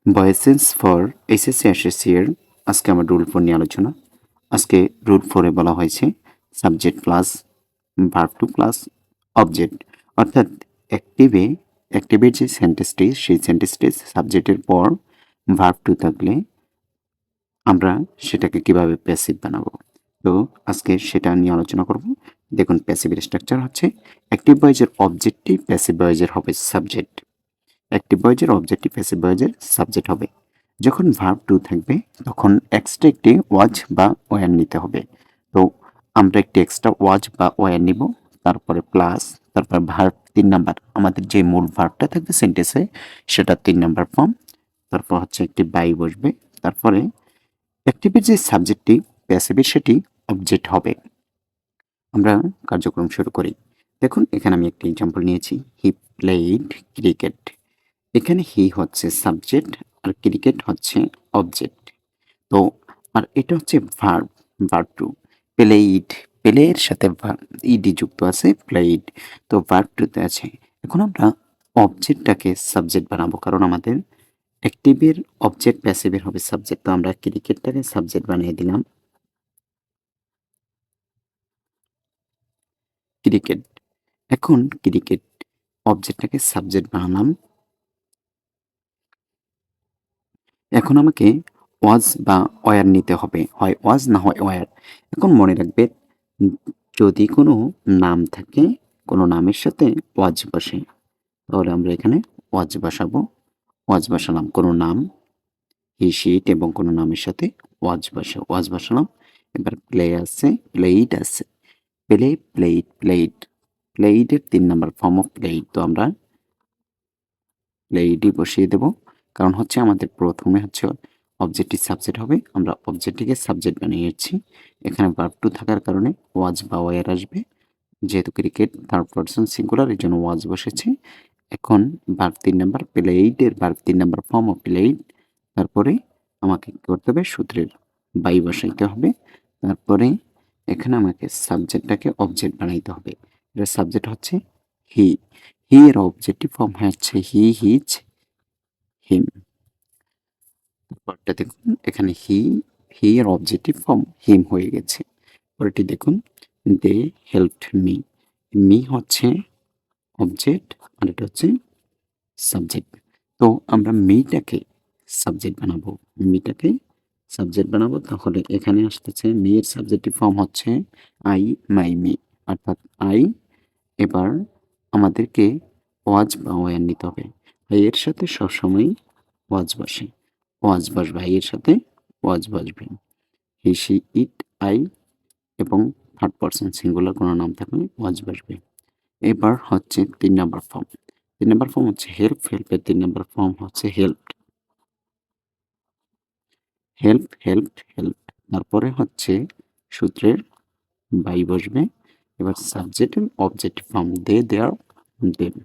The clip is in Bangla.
বয়েসেন্স ফর এসএসসি এসএসসি এর আজকে আমার রুল 4 নিয়ে আলোচনা। আজকে রুল 4 এ বলা হয়েছে subject plus verb two plus object, অর্থাৎ অ্যাক্টিভের যে সেন্টেন্সটি সেই সেন্টেন্সটি সাবজেক্টের পর ভার্ব টু থাকলে আমরা সেটাকে কিভাবে প্যাসিভ বানাবো। তো আজকে সেটা নিয়ে আলোচনা করব। দেখুন, প্যাসিভের স্ট্রাকচার হচ্ছে অ্যাক্টিভ ভয়েসের অবজেক্টটি প্যাসিভ ভয়েসের হবে সাবজেক্ট, অ্যাক্টিভ ভয়েসের অবজেক্টিভ প্যাসিভ ভয়েসের সাবজেক্ট হবে। যখন ভার্ব টু থাকবে তখন এক্সট্রা একটি ওয়াজ বা ওয়ার নিতে হবে। তো আমরা একটি এক্সট্রা ওয়াজ বা ওয়ার নিব, তারপরে প্লাস, তারপর ভার্ব 3 নাম্বার, আমাদের যে মূল ভার্বটা থাকবে সেন্টেন্সে সেটা 3 নাম্বার ফর্ম, তারপর হচ্ছে একটি বাই বসবে, তারপরে অ্যাক্টিভের যে সাবজেক্টটি প্যাসিভের সেটি অবজেক্ট হবে। আমরা কার্যক্রম শুরু করি। দেখুন, এখানে আমি একটি এক্সাম্পল নিয়েছি, হি প্লেইড ক্রিকেট। এখানে হি হচ্ছে সাবজেক্ট আর ক্রিকেট হচ্ছে অবজেক্ট। তো আর এটা হচ্ছে ভার্ব, ভার্ব টু প্লেইড, প্লেয়ের সাথে ইডি যুক্ত আছে প্লেইড, তো ভার্ব টুতে আছে। এখন আমরা অবজেক্টটাকে সাবজেক্ট বানাবো, কারণ আমাদের অ্যাক্টিভের অবজেক্ট প্যাসিভের হবে সাবজেক্ট। তো আমরা ক্রিকেটটাকে সাবজেক্ট বানিয়ে দিলাম ক্রিকেট। এখন ক্রিকেট অবজেক্টটাকে সাবজেক্ট বানালাম। এখন আমাকে ওয়াজ বা ওয়্যার নিতে হবে, হয় ওয়াজ না হয় ওয়্যার। এখন মনে রাখবে, উম, যদি কোনো নাম থাকে, কোনো নামের সাথে ওয়াজ বসে, তাহলে আমরা এখানে ওয়াজ বসাবো। ওয়াজ বসালাম কোনো নাম, হি শিট এবং কোনো নামের সাথে ওয়াজ বসালাম। এবার প্লে আছে, প্লেইড আছে, প্লেইডের 3 নাম্বার ফর্ম অফ প্লেইড, তো আমরা প্লেইডই বসিয়ে দেব। কারণ হচ্ছে আমাদের প্রথমে হচ্ছে অবজেক্টটি সাবজেক্ট হবে, আমরা অবজেক্টটিকে সাবজেক্ট বানিয়েছি। এখানে ভার্ব টু থাকার কারণে ওয়াজ বা ওয়্যার আসবে, যেহেতু ক্রিকেট থার্ড পারসন সিঙ্গুলার এই জন্য ওয়াজ বসেছে। এখন ভার্ব 3 নাম্বার, প্লেইডের verb 3 number form of played, তারপরে আমাকে কী করতে হবে, সূত্রের বাই বসাইতে হবে। তারপরে এখানে আমাকে সাবজেক্টটাকে অবজেক্ট বানাইতে হবে। এর সাবজেক্ট হচ্ছে হি, হি এর অবজেক্টিভ ফর্ম হচ্ছে হি, হিজ, হিম। পরটা দেখুন, এখানে হি এর অবজেক্টিভ ফর্ম হিম হয়ে গেছে। পরেরটি দেখুন, দে হেল্পড মি, মি হচ্ছে অবজেক্ট আর এটা হচ্ছে সাবজেক্ট। তো আমরা মিটাকে সাবজেক্ট বানাবো, তাহলে এখানে আসতেছে মি এর সাবজেক্টিভ ফর্ম হচ্ছে আই, মাই, মি, অর্থাৎ আই। এবার আমাদেরকে ওয়াজ বা ওয়্যার নিতে হবে। এর সাথে সবসময় ওয়াজ বসে, ওয়াজ বসবে, এর সাথে ওয়াজ বসবে। হি, শি, ইট, আই এবং থার্ড পারসন সিঙ্গুলার কোনো নাম থাকলে ওয়াজ বসবে। এবার হচ্ছে 3 নাম্বার ফর্ম। 3 নাম্বার ফর্ম হচ্ছে হেল্প, হেল্পের 3 নাম্বার ফর্ম হচ্ছে হেল্পড, হেল্প। তারপরে হচ্ছে সূত্রের বাই বসবে। এবার subject objective form they, their, them.